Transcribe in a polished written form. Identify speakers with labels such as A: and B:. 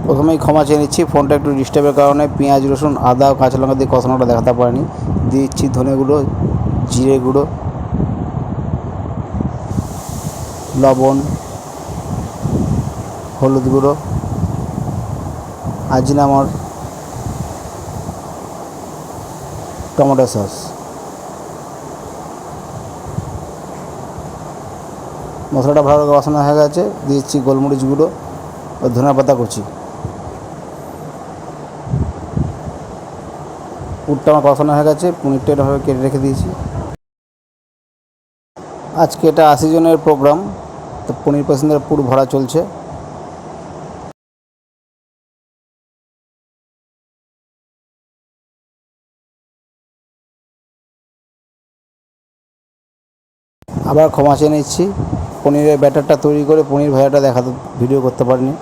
A: প্রথমেই ক্ষমা চেয়ে নিচ্ছি, ফোনটা একটু ডিস্টার্বের কারণে পেঁয়াজ রসুন আদা কাঁচা লঙ্কা দিয়ে কষানোটা দেখাতে পারিনি। দিচ্ছি ধনে গুঁড়ো, জিরে গুঁড়ো, লবণ, হলুদ গুঁড়ো, আজিনামর, টমেটো সস। মশলাটা ভালো করে কষানো হয়ে গেছে, দিচ্ছি গোলমরিচ গুঁড়ো ও ধনে পাতা কুচি। পুরটা আমার কষানো হয়ে গেছে, পনিরটা এভাবে কেটে রেখে দিয়েছি। আজকে এটা 80 জনের প্রোগ্রাম, তো পনির পছন্দের পুর ভরা চলছে। আবার ক্ষমা চেয়ে নিচ্ছি, পনিরের ব্যাটারটা তৈরি করে পনির ভাজাটা দেখাতে ভিডিও করতে পারিনি।